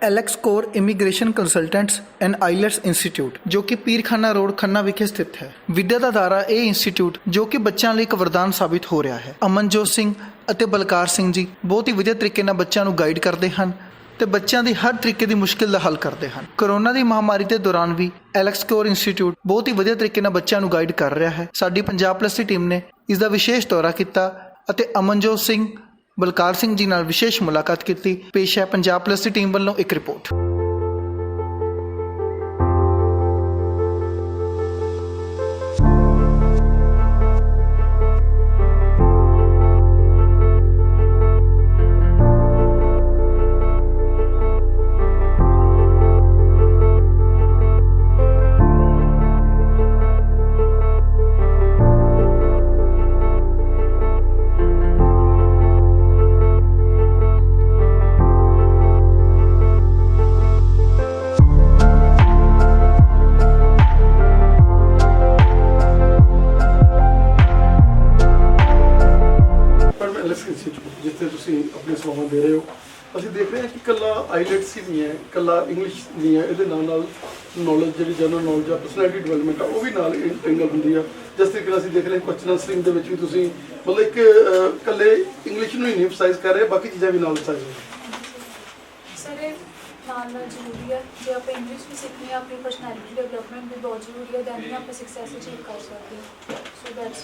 Alex core immigration consultants and IELTS institute जो कि Pirkhana road Khanna विखे स्थित है। विद्या ਦਾ ਦਾਰਾ ਇਹ ਇੰਸਟੀਚਿਊਟ ਜੋ ਕਿ ਬੱਚਿਆਂ ਲਈ ਇੱਕ ਵਰਦਾਨ ਸਾਬਿਤ ਹੋ ਰਿਹਾ ਹੈ। ਅਮਨਜੋਤ ਸਿੰਘ ਅਤੇ ਬਲਕਾਰ ਸਿੰਘ ਜੀ ਬਹੁਤ ਹੀ ਵਧੀਆ ਤਰੀਕੇ ਨਾਲ ਬੱਚਿਆਂ ਨੂੰ ਗਾਈਡ ਕਰਦੇ ਹਨ ਤੇ ਬੱਚਿਆਂ ਦੀ ਹਰ ਤਰੀਕੇ ਦੀ ਮੁਸ਼ਕਿਲ ਦਾ ਹੱਲ ਕਰਦੇ ਹਨ। ਕੋਰੋਨਾ ਦੀ ਮਹਾਮਾਰੀ ਦੇ ਦੌਰਾਨ ਵੀ ਐਲੈਕਸ ਕੋਰ ਇੰਸਟੀਚਿਊਟ ਬਹੁਤ ਹੀ ਵਧੀਆ ਤਰੀਕੇ ਨਾਲ ਬੱਚਿਆਂ ਨੂੰ ਗਾਈਡ ਕਰ ਰਿਹਾ ਹੈ। ਸਾਡੀ ਪੰਜਾਬ ਪਲੱਸ ਦੀ ਟੀਮ ਨੇ ਇਸ ਦਾ ਵਿਸ਼ੇਸ਼ ਦੌਰਾ ਕੀਤਾ ਅਤੇ ਅਮਨਜੋਤ ਸਿੰਘ ਬਲਕਾਰ ਸਿੰਘ ਜੀ ਨਾਲ ਵਿਸ਼ੇਸ਼ ਮੁਲਾਕਾਤ ਕੀਤੀ। ਪੇਸ਼ ਹੈ ਪੰਜਾਬ ਪਲੱਸ ਦੀ ਟੀਮ ਵੱਲੋਂ ਇੱਕ ਰਿਪੋਰਟ। जिथे तुम अपने सेवावां दे रहे हो, असं देख रहे हैं कि कला आईलैट्स ही नहीं है, कला इंग्लिश नहीं है, ये नॉलेज जी जनरल नॉलेज आ परसनैलिटी डिवेलपमेंट आ वो भी नाल इंगल होंगी है। जिस तरीके असं देख रहे हैं क्वेश्चन स्ट्रीम के भी तुम मतलब एक कले इंग्लिश में ही नहीं एम्फसाइज कर रहे, बाकी चीज़ें भी नाल एम्फसाइज हो जरूरी है। जो आप इंग्लिश भी सीखनी है, अपनी पर्सनैलिटी डेवलपमेंट भी बहुत जरूरी है, दैन ही आप सक्सैस अचीव कर सकते हैं। सो दैट्स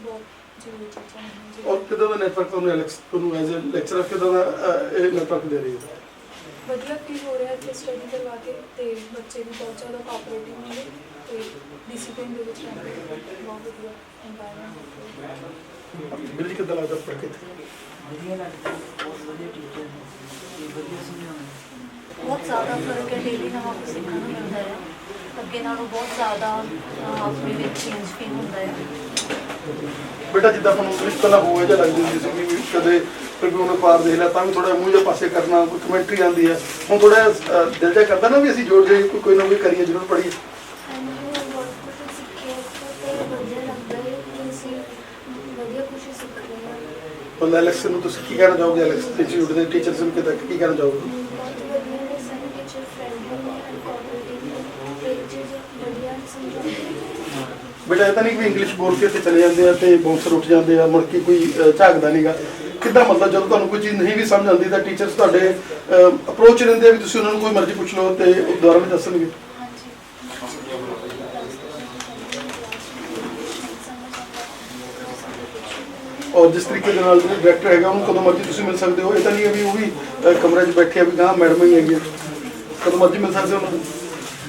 बहुत जरूरी चीज़ है। और कितना का नेटवर्क तुम एलेक्स एज ए लेक्चरर कितना का नेटवर्क दे रही है? ਵਧੀਆ ਫੀਲ ਹੋ ਰਿਹਾ ਹੈ ਸਟੱਡੀ ਕਰਵਾ ਕੇ ਤੇ ਬੱਚੇ ਵੀ ਬਹੁਤ ਜ਼ਿਆਦਾ ਕੋਆਪਰੇਟਿਵ ਨੇ ਤੇ ਡਿਸਪਲਿਨ ਦੇ ਵਿੱਚ ਰਹਿੰਦੇ ਬਹੁਤ ਵਧੀਆ ਐਨਵਾਇਰਨਮੈਂਟ। ਬਿਲਕੁਲ ਕਿੱਦਾਂ ਲੱਗਦਾ ਪੜ੍ਹ ਕੇ? ਵਧੀਆ ਲੱਗਦਾ, ਬਹੁਤ ਵਧੀਆ ਟੀਚਰ ਨੇ, ਵਧੀਆ ਸਮਝਾਉਂਦੇ। बहुत ज़्यादा फर्क है, डेली नवा कुछ सीखने को मिलता है, अगे नालों बहुत ज़्यादा अपने में चेंज फील होता है। बेटा जिदा तुम इंग्लिश पहला हो जा लगती हुंदी सी कि कदे फिर भी उन्हें पार देख लिया तां भी थोड़ा मूँह जिहा पासे करना, कोई कमेंट्री आती है, हुण थोड़ा दिल जिहा करदा ना भी असीं जोड़ के कोई ना कोई करिए, जरूर पढ़िए। मतलब एलेक्स नूं तुसीं की कहना चाहोगे? एलेक्स इंस्टीट्यूट के टीचर्स नूं किदां की कहना चाहोगे? बेटा इतना नहीं कि इंग्लिश बोल के चले जाते हैं तो बाउंसर उठ जाते हैं, मुड़ के कोई झाकता नहीं गा कि मतलब जो तुहानूं कोई चीज़ नहीं भी समझ आती तो टीचर्स तुहाडे अप्रोच रहिंदे भी तुसीं उन्हां नूं कोई मर्जी पुछ लो तो दुबारा भी दसणगे। और जिस तरीके के नाल जो डायरैक्टर है उन्होंने कदों मर्जी तुसीं मिल सकते हो, ये तो नहीं है भी वो भी कमरे च बैठे भी गांह मैडम ही है, कदों मर्जी मिल सकते हो उन्होंने।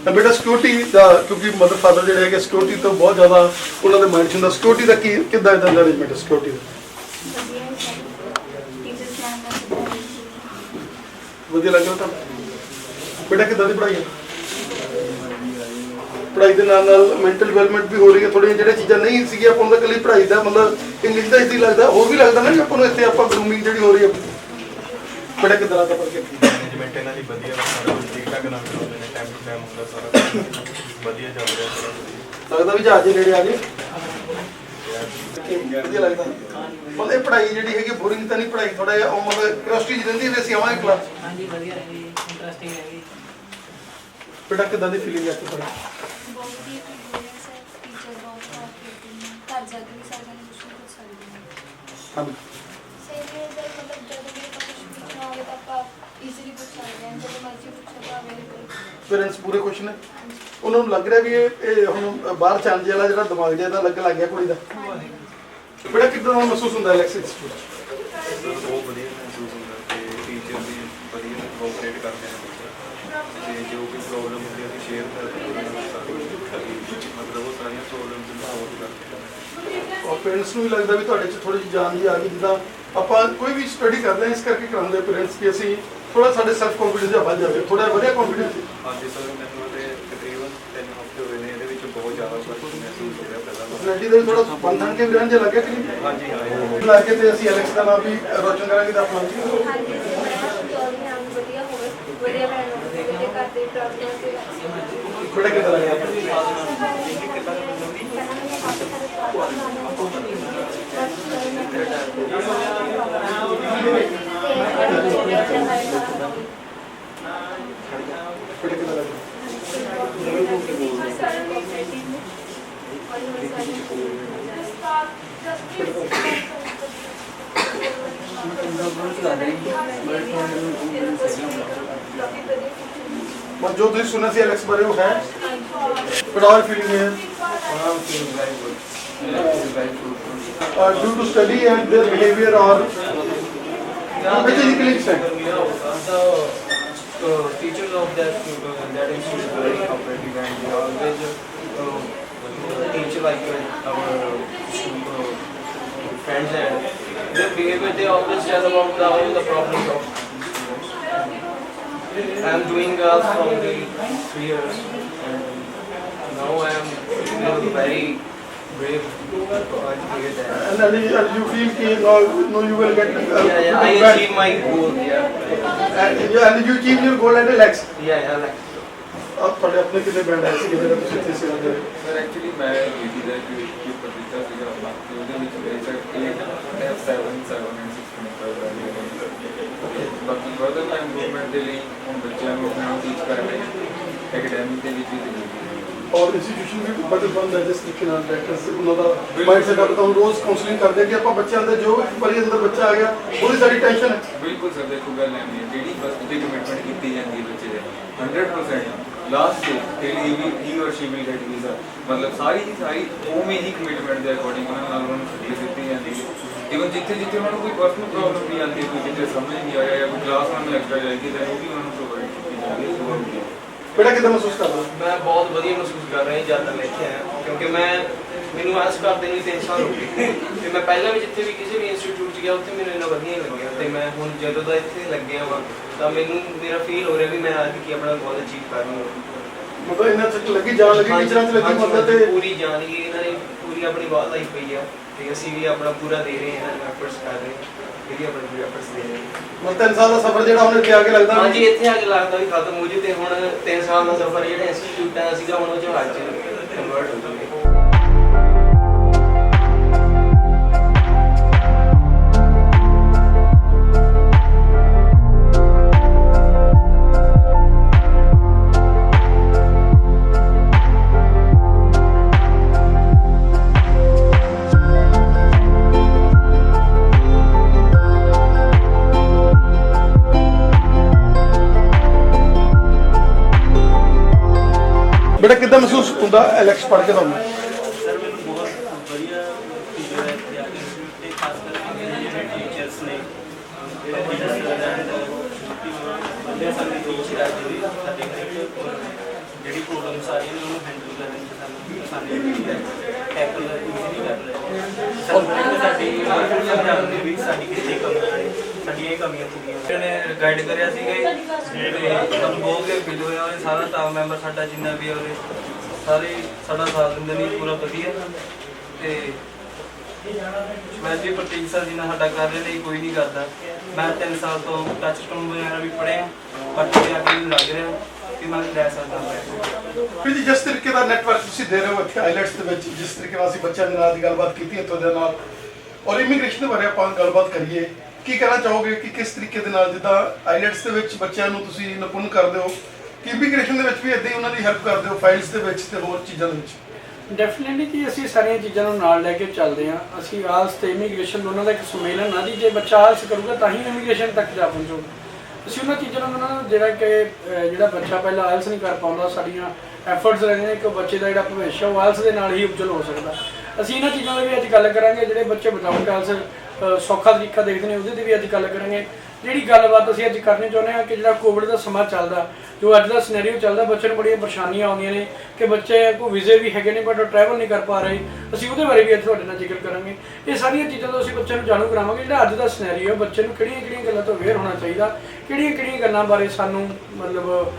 बेटा सिक्योरिटी का क्योंकि मदर फादर जो है सिक्योरिटी तो बहुत ज़्यादा उन्होंने माइंड से सिक्योरिटी का कि अरेंजमेंट है सिक्योरिटी वधिया लग रहा था? बेटा किदा दी पढ़ाई है? पढ़ाई के नाल मैंटल डिवेलपमेंट भी हो रही है, थोड़ी जो चीज़ा नहीं सी आप कल पढ़ाई का मतलब इंग्लिश का इसी लगता होर भी लगता ना कि आपको इतने आप ग्रूमिंग जी हो रही है। बेटा किदा लगता पढ़ के? मैनेजमेंट इन्हां दी वधिया, सारा कुछ ठीक ठाक नाल चलाउंदे ने, टाइम टू टाइम हुंदा सारा वधिया चल रहा सारा। लगता भी जहाज नेड़े आ गए, वधिया लगता। मतलब पढ़ाई जी है बोरिंग तो नहीं, पढ़ाई थोड़ा जिहा मतलब क्यूरियोसिटी रहिंदी है असीं आवांगे क्लास? हाँ जी, वधिया रही, इंटरेस्टिंग रही। बेटा किदां दी फीलिंग है पढ़ाई? बहुत ही सर टीचर बहुत कोऑपरेटिव हैं, घर जाके भी सारे जने कुछ ना कुछ सकते हैं। हाँ सही है सर, मतलब जब भी कुछ पूछना होगा तो आप इजीली पूछ सकते हैं, जब मर्जी पूछो तो अवेलेबल। पेरेंट्स पूरे खुश ने? उन्होंने लग रहा भी ये हुण बाहर चांजे वाला जिहड़ा दिमाग जिहा लग गया कुड़ी दा? बेटा किदां महसूस हुंदा एलेक्स इंस्टीट्यूट? बहुत वधिया महसूस होंदा ते टीचर भी वधिया कोऑपरेट करते हैं ते जो भी प्रॉब्लम होंदी है शेयर करते हैं, मतलब वो सारी प्रॉब्लम्स ਨੂੰ सॉल्व करते हैं। और पेरेंट्स ਨੂੰ ਵੀ ਲੱਗਦਾ ਵੀ ਤੁਹਾਡੇ 'ਚ ਥੋੜੀ ਜਿਹੀ ਜਾਨ ਜੀ ਆ ਗਈ, ਜਿੱਦਾਂ ਆਪਾਂ ਕੋਈ ਵੀ ਸਟੱਡੀ ਕਰਦੇ ਹਾਂ ਇਸ ਕਰਕੇ ਕਰਾਉਂਦੇ ਪੇਰੈਂਟਸ ਕਿ ਅਸੀਂ ਥੋੜਾ ਸਾਡੇ ਸੈਲਫ ਕੌਨਫੀਡੈਂਸ ਜਿਹਾ ਵੱਧ ਜਾਵੇ, ਥੋੜਾ ਵਧੀਆ ਕੌਨਫੀਡੈਂਸ। ਹਾਂਜੀ ਸਰ, ਮੈਨੂੰ ਤੇ ਤਕਰੀਬਨ 3 ਹਫ਼ਤੇ ਹੋਏ ਨੇ, ਇਹਦੇ ਵਿੱਚ ਬਹੁਤ ਜ਼ਿਆਦਾ ਫਰਕ ਮਹਿਸੂਸ ਹੋ ਰਿਹਾ ਪਹਿਲਾਂ। ਪਰਸਨੈਲਿਟੀ ਦਾ ਵੀ ਥੋੜਾ ਬੰਧਨ ਕੇ ਵਿਰਨ ਜਿਹਾ ਲੱਗਿਆ ਕਿ ਨਹੀਂ? ਹਾਂਜੀ ਹਾਂ, ਲਾ ਕੇ ਤੇ ਅਸੀਂ ਐਲੈਕਸ ਦਾ ਨਾਮ ਵੀ ਰੋਸ਼ਨ ਕਰਾਂਗੇ ਤਾਂ ਆਪਣਾ हाँ जी, चौधरी नाम बढ़िया होवे, बढ़िया बनाना, बढ़िया करते प्रार्थना से थोड़ा कितना लगा? ਕਰ ਰਹੇ ਪਰ ਜੋ ਤੁਸੀਂ ਸੁਣਿਆ ਸੀ ਐਲੈਕਸ ਬਾਰੇ ਉਹ ਹੈ ਬਟ ਆਰ ਫੀਲਿੰਗ ਹੈ I'm feeling very good. Very good. due to study and their behavior or which is The teachers of that institute is very cooperative and they always teach like our friends and their behavior. They always tell about all the problems of students. I'm doing from the 3 years and now I am very brave to clear that. and you feel कि no you will get Yeah, I achieve my goal. Yeah, and you achieve your goal at Alex yeah, like. अब ਤੁਹਾਡੇ ਆਪਣੇ ਕਿੰਨੇ band ਆਏ ਸੀ ਜਿਹੜੇ ਤੁਸੀਂ ਇੱਥੇ ਸੇਵਾ ਦੇ ਰਹੇ सर एक्चुअली मैं यूटी का की प्रतिष्ठा सीगा बाकी ਉਹਦੇ ਵਿੱਚ ਬੇਸ਼ੱਕ 8 7 7 and 6 ਮਿੰਟਰ ਬਾਕੀ ਫਰਦਰ ਮੈਂ ਇੰਪਰੂਵਮੈਂਟ ਦੇ ਲਈ ਹੁਣ ਬੱਚਿਆਂ ਨੂੰ ਆਪਣਾ ਟੀਚ ਕਰ ਰਹੇ ਐਕੈਡਮਿਕ ਦੇ ਵਿੱਚ ਵੀ ਜ਼ਰੂਰੀ ਹੈ ਔਰ ਇੰਸਟੀਟਿਊਸ਼ਨ ਵੀ ਬਦਲ ਬੰਦ ਹੈ ਜਿਸ ਤਰੀਕੇ ਨਾਲ ਡਾਇਰੈਕਟਰਸ ਉਹਨਾਂ ਦਾ ਮਾਈਂਡਸੈਟ ਆਪਾਂ ਤਾਂ ਰੋਜ਼ ਕਾਉਂਸਲਿੰਗ ਕਰਦੇ ਆ ਕਿ ਆਪਾਂ ਬੱਚਿਆਂ ਦੇ ਜੋ ਪਰੀ ਅੰਦਰ ਬੱਚਾ ਆ ਗਿਆ ਉਹਦੀ ਸਾਡੀ ਟੈਨਸ਼ਨ ਹੈ ਬਿਲਕੁਲ ਸਰ ਦੇਖੋ ਗੱਲ ਐਵੇਂ ਹੈ ਜਿਹੜੀ ਫਸਟ ਤੇ ਕਮਿਟਮੈਂਟ ਕੀਤੀ ਜਾਂਦੀ ਹੈ ਬੱਚੇ ਦੇ 100% last day till he or she will get visa ਮਤਲਬ ਸਾਰੀ ਦੀ ਸਾਰੀ ਉਵੇਂ ਹੀ ਕਮਿਟਮੈਂਟ ਦੇ ਅਕੋਰਡਿੰਗ ਉਹਨਾਂ ਨਾਲ ਉਹਨਾਂ ਨੂੰ ਛੁੱਟੀ ਦਿੱਤੀ ਜਾਂਦੀ ਹੈ ਇਵਨ ਜਿੱਥੇ ਜਿੱਥੇ ਉਹਨਾਂ ਨੂੰ ਕੋਈ ਪਰਸਨਲ ਪ੍ਰੋਬਲਮ ਨਹੀਂ ਆਉਂਦੀ ਕੋਈ ਕਿਤੇ ਸਮਝ ਨਹੀਂ ਆਇਆ ਜਾਂ ਕੋਈ ਕਲਾਸ ਉਹਨਾਂ ਨੂੰ ਐਕਸਟਰਾ ਚਾਹੀਦੀ ਤਾਂ ਉਹ ਵੀ ਉਹਨਾਂ ਨੂੰ ਪ੍ਰੋਵਾਈਡ ਕੀਤੀ ਜਾਂਦੀ ਹੈ ਸੁਬਾਹ ਨੂੰ ਬੇਟਾ ਕਿਦਾਂ ਮਹਿਸੂਸ ਕਰਦਾ ਮੈਂ ਬਹੁਤ ਵਧੀਆ ਮਹਿਸੂਸ ਕਰ ਰਿਹਾ ਜਦ ਤੱਕ ਇੱਥੇ ਆਇਆ ਕਿਉਂਕਿ ਮੈਨੂੰ ਆਸ ਕਰਦੇ ਨੂੰ 3 ਸਾਲ ਹੋ ਗਏ ਤੇ ਮੈਂ ਪਹਿਲਾਂ ਵੀ ਜਿੱਥੇ ਵੀ ਕਿਸੇ ਵੀ ਇੰਸਟੀਚਿਊਟ 'ਚ ਗਿਆ ਉੱਥੇ ਮੈਨੂੰ ਇੰਨਾ ਵਧੀਆ ਹੀ ਲੱਗਿਆ ਤੇ ਮੈਂ ਹੁਣ ਜਦੋਂ ਦਾ ਇੱਥੇ ਲੱਗਿਆ ਵਾ ਤਾਂ ਮੇਰਾ ਫੀਲ ਹੋ ਰਿਹਾ ਵੀ ਮੈਂ ਅੱਜ ਕੀ ਆਪਣਾ ਗੋਲ ਅਚੀਵ ਕਰ ਲਵਾਂ ਮਤਲਬ ਇਹਨਾਂ ਚ ਲੱਗੀ ਜਾਣ ਲੱਗੀ ਟੀਚਰਾਂ ਚ ਲੱਗੀ ਮਤਲਬ ਤੇ ਪੂਰੀ ਜਾਨ ਹੀ ਇਹਨਾਂ ਨੇ ਪੂਰੀ ਆਪਣੀ ਬਾਤ ਲਾਈ ਪਈ ਆ ਤੇ ਅਸੀਂ ਵੀ ਆਪਣਾ ਪੂਰਾ ਦੇ ਰਹੇ ਹਾਂ ਐਫਰਟਸ ਕਰ ਰਹੇ ਹਾਂ ਇਹ ਵੀ ਆਪਣੇ ਪੂਰੇ ਐਫਰਟਸ ਦੇ ਰਹੇ ਹਾਂ ਮਤਲਬ 3 ਸਾਲ ਦਾ ਸਫ਼ਰ ਜਿਹੜਾ ਹੁਣ ਇੱਥੇ ਆ ਕੇ ਲੱਗਦਾ ਹਾਂਜੀ ਇੱਥੇ ਆ ਕੇ ਲੱਗਦਾ ਵੀ ਖਤਮ ਹੋ ਜੂ ਤੇ ਹੁਣ 3 ਸਾਲ ਦਾ ਸਫ਼ਰ ਜਿਹੜਾ ਇੰਸਟੀਚਿਊਟਾਂ ਦਾ ਸੀਗਾ ਹੁਣ ਉਹ ਜਹਾਜ਼ 'ਚ ਕਨਵਰਟ ਹੋ ਜੂਗੇ ਬੇਟਾ ਕਿਦਾਂ ਮਹਿਸੂਸ ਹੁੰਦਾ ਐਲੈਕਸ ਪੜ੍ਹ ਕੇ ਤੁਹਾਨੂੰ ਸਰ ਮੈਨੂੰ ਬਹੁਤ ਵਧੀਆ ਫੀਲ ਹੋਇਆ ਇੱਥੇ ਆ ਕੇ ਤੇ ਖਾਸ ਕਰਕੇ ਮੇਰੇ ਜਿਹੜੇ ਟੀਚਰਸ ਨੇ ਬੰਦੇ ਸਾਨੂੰ ਟੀਚ ਕਰਦੇ ਨੇ ਸਾਡੇ ਜਿਹੜੀ ਪ੍ਰੋਬਲਮ ਸਾਰੀਆਂ ਨੇ ਉਹਨੂੰ ਹੈਂਡਲ ਕਰਨ ਚ ਸਾਨੂੰ ਆਸਾਨੀ ਮਿਲਦੀ ਹੈ ਟੈਕਲ ਈਜ਼ੀਲੀ ਕਰ ਰਹੇ ਸਾਨੂੰ ਸਾਡੀ ਸਮਝਾਉਂਦੇ ਵੀ ਸਾਡੀ ਕਿੱਥੇ ਕਮੀਆਂ ਨੇ ਸਾਡੀਆਂ ਇਹ ਕਮੀਆਂ ਪੂਰੀਆਂ ਨੇ ਗਾਈਡ ਕਰਿਆ ਸੀਗਾ ਤੇ ਸਾਨੂੰ ਬਹੁਤ ਵਧੀਆ ਫੀਲ ਹੋਇਆ ਉਹਨੇ ਸਾਰਾ ਸਟਾਫ ਮੈਂਬਰ ਸਾਡਾ ਜਿੰਨਾ ਵੀ ਉਹਨੇ ਸਾਰੇ ਸਾਡਾ ਸਾਥ ਦਿੰਦੇ ਨੇ ਪੂਰਾ ਵਧੀਆ ਤੇ ਮੈਂ ਜੀ ਪ੍ਰਤੀਕ ਸਰ ਜੀ ਨਾਲ ਸਾਡਾ ਕਰ ਰਹੇ ਨੇ ਕੋਈ ਨਹੀਂ ਕਰਦਾ ਮੈਂ 3 ਸਾਲ ਤੋਂ ਟੱਚ ਸਟੋਨ ਵਗੈਰਾ ਵੀ ਪੜ੍ਹਿਆ ਬਟ ਇਹ ਅੱਗੇ ਮੈਨੂੰ ਲੱਗ ਰਿਹਾ ਕਿ ਮੈਂ ਲੈ ਸਕਦਾ ਹਾਂ ਫਿਰ ਜੀ ਜਿਸ ਤਰੀਕੇ ਦਾ ਨੈਟਵਰਕ ਤੁਸੀਂ ਦੇ ਰਹੇ ਹੋ ਇੱਥੇ ਆਈਲੈਟਸ ਦੇ ਵਿੱਚ ਜਿਸ ਤਰੀਕੇ ਨਾਲ ਅਸੀਂ ਬੱਚਿਆਂ ਦੇ ਨਾਲ ਦੀ ਗੱਲਬਾਤ ਕੀਤੀ ਇੱਥੋਂ ਦੇ ਨਾਲ ਔਰ ਇਮੀਗ੍ਰੇਸ਼ਨ ਦੇ ਬਾਰੇ ਆਪਾਂ ਗੱਲਬਾਤ ਕਰੀਏ ਕੀ ਕਹਿਣਾ ਚਾਹੋਗੇ ਕਿ ਕਿਸ ਤਰੀਕੇ ਦੇ ਨਾਲ ਜਿੱਦਾਂ ਆਈਲੈਟਸ ਦੇ ਵਿੱਚ ਬੱਚਿਆਂ ਨੂੰ ਤੁਸੀਂ ਨਿਪੁੰਨ ਕਰਦੇ ਹੋ ਕਿ ਇਮੀਗ੍ਰੇਸ਼ਨ ਦੇ ਵਿੱਚ ਵੀ ਇੱਦਾਂ ਹੀ ਉਹਨਾਂ ਦੀ ਹੈਲਪ ਕਰਦੇ ਹੋ ਫਾਈਲਸ ਦੇ ਵਿੱਚ ਤੇ ਹੋਰ ਚੀਜ਼ਾਂ ਦੇ ਵਿੱਚ ਡੈਫੀਨਿਟਲੀ ਕਿ ਅਸੀਂ ਸਾਰੀਆਂ ਚੀਜ਼ਾਂ ਨੂੰ ਨਾਲ ਲੈ ਕੇ ਚੱਲਦੇ ਹਾਂ ਅਸੀਂ ਆਲਸ ਤੇ ਇਮੀਗ੍ਰੇਸ਼ਨ ਦੋਨਾਂ ਦਾ ਇੱਕ ਸੁਮੇਲਨ ਆ ਜੀ ਜੇ ਬੱਚਾ ਆਲਸ ਕਰੂਗਾ ਤਾਂ ਹੀ ਇਮੀਗ੍ਰੇਸ਼ਨ ਤੱਕ ਜਾ ਪਹੁੰਚੂਗਾ ਅਸੀਂ ਉਹਨਾਂ ਚੀਜ਼ਾਂ ਨੂੰ ਉਹਨਾਂ ਨੂੰ ਜਿਹੜਾ ਬੱਚਾ ਪਹਿਲਾਂ ਆਲਸ ਨਹੀਂ ਕਰ ਪਾਉਂਦਾ ਸਾਡੀਆਂ ਐਫਰਟਸ ਰਹਿੰਦੇ ਨੇ ਕਿ ਬੱਚੇ ਦਾ ਜਿਹੜਾ ਭਵਿੱਖ ਹੈ ਉਹ ਆਲਸ ਦੇ ਨਾਲ ਹੀ ਉਜਲ ਹੋ ਸਕਦਾ ਅਸੀਂ ਇਹਨਾਂ ਚੀਜ਼ਾਂ ਦੀ ਵੀ ਅੱਜ ਗੱਲ ਕਰਾਂਗੇ ਜਿਹੜੇ ਬੱਚੇ ਵਿਦਆਊਟ ਆਲਸ ਸੌਖਾ ਤਰੀਕਾ ਦੇਖਦੇ ਨੇ ਉਹਦੇ ਤੇ ਵੀ ਅੱਜ ਗੱਲ ਕਰਾਂਗੇ ਜਿਹੜੀ ਗੱਲਬਾਤ ਅਸੀਂ ਅੱਜ ਕਰਨੀ ਚਾਹੁੰਦੇ ਹਾਂ ਕਿ ਜਿਹੜਾ ਕੋਵਿਡ ਦਾ ਸਮਾਂ ਚੱਲਦਾ ਜੋ ਅੱਜ ਦਾ ਸਿਨੈਰੀਓ ਚੱਲਦਾ ਬੱਚੇ ਨੂੰ ਬੜੀਆਂ ਪਰੇਸ਼ਾਨੀਆਂ ਆਉਂਦੀਆਂ ਨੇ ਕਿ ਬੱਚੇ ਕੋਈ ਵੀਜ਼ੇ ਵੀ ਹੈਗੇ ਨੇ ਬਟ ਉਹ ਟਰੈਵਲ ਨਹੀਂ ਕਰ ਪਾ ਰਹੇ ਅਸੀਂ ਉਹਦੇ ਬਾਰੇ ਵੀ ਅੱਜ ਤੁਹਾਡੇ ਨਾਲ ਜ਼ਿਕਰ ਕਰਾਂਗੇ ਇਹ ਸਾਰੀਆਂ ਚੀਜ਼ਾਂ ਤੋਂ ਅਸੀਂ ਬੱਚਿਆਂ ਨੂੰ ਜਾਣੂ ਕਰਾਵਾਂਗੇ ਜਿਹੜਾ ਅੱਜ ਦਾ ਸਿਨੈਰੀਓ ਹੈ ਬੱਚੇ ਨੂੰ ਕਿਹੜੀਆਂ ਗੱਲਾਂ ਤੋਂ ਅਵੇਅਰ ਹੋਣਾ ਚਾਹੀਦਾ ਕਿਹੜੀਆਂ ਗੱਲਾਂ ਬਾਰੇ ਸਾਨੂੰ ਮਤਲਬ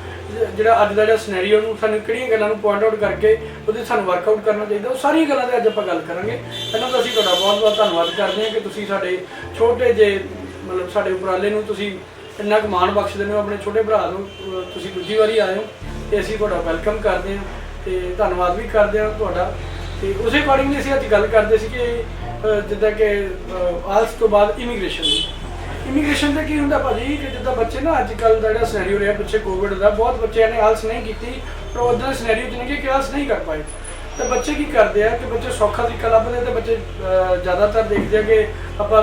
ਜਿਹੜਾ ਅੱਜ ਦਾ ਜਿਹੜਾ ਸਿਨੈਰੀਓ ਨੂੰ ਸਾਨੂੰ ਕਿਹੜੀਆਂ ਗੱਲਾਂ ਨੂੰ ਪੁਆਇੰਟ ਆਊਟ ਕਰਕੇ ਉਹਦੇ ਸਾਨੂੰ ਵਰਕਆਊਟ ਕਰਨਾ ਚਾਹੀਦਾ ਉਹ ਸਾਰੀਆਂ ਗੱਲਾਂ 'ਤੇ ਅੱਜ ਆਪਾਂ ਗੱਲ ਕਰਾਂਗੇ ਪਹਿਲਾਂ ਤਾਂ ਅਸੀਂ ਤੁਹਾਡਾ ਬਹੁਤ ਬਹੁਤ ਧੰਨਵਾਦ ਕਰਦੇ ਹਾਂ ਕਿ ਤੁਸੀਂ ਸਾਡੇ ਛੋਟੇ ਜਿਹੇ ਮਤਲਬ ਸਾਡੇ ਉਪਰਾਲੇ ਨੂੰ ਤੁਸੀਂ ਇੰਨਾ ਕੁ ਮਾਣ ਬਖਸ਼ ਦਿੰਦੇ ਹੋ ਆਪਣੇ ਛੋਟੇ ਭਰਾ ਨੂੰ ਤੁਸੀਂ ਦੂਜੀ ਵਾਰੀ ਆਏ ਹੋ ਤੇ ਅਸੀਂ ਤੁਹਾਡਾ ਵੈਲਕਮ ਕਰਦੇ ਹਾਂ ਤੇ ਧੰਨਵਾਦ ਵੀ ਕਰਦੇ ਹਾਂ ਤੁਹਾਡਾ ਤੇ ਉਸੇ ਅਕੋਰਡਿੰਗਲੀ ਅਸੀਂ ਅੱਜ ਗੱਲ ਕਰਦੇ ਸੀ ਕਿ ਜਿੱਦਾਂ ਕਿ ਆਲਸ ਤੋਂ ਬਾਅਦ ਇਮੀਗ੍ਰੇਸ਼ਨ ਦਾ ਕੀ ਹੁੰਦਾ ਭਾਜੀ ਕਿ ਜਿੱਦਾਂ ਬੱਚੇ ਨਾ ਅੱਜ ਕੱਲ੍ਹ ਦਾ ਜਿਹੜਾ ਸਿਨੈਰੀਓ ਰਿਹਾ ਪਿੱਛੇ ਕੋਵਿਡ ਦਾ ਬਹੁਤ ਬੱਚਿਆਂ ਨੇ ਆਲਸ ਨਹੀਂ ਕੀਤੀ ਪਰ ਉੱਦਾਂ ਸਿਨੈਰੀਓ 'ਚ ਨਹੀਂ ਕਿ ਆਲਸ ਨਹੀਂ ਕਰ ਪਾਏ ਤੇ ਬੱਚੇ ਕੀ ਕਰਦੇ ਆ ਕਿ ਬੱਚੇ ਸੌਖਾ ਤਰੀਕਾ ਲੱਭਦੇ ਤੇ ਬੱਚੇ ਜ਼ਿਆਦਾਤਰ ਦੇਖਦੇ ਆ ਕਿ ਆਪਾਂ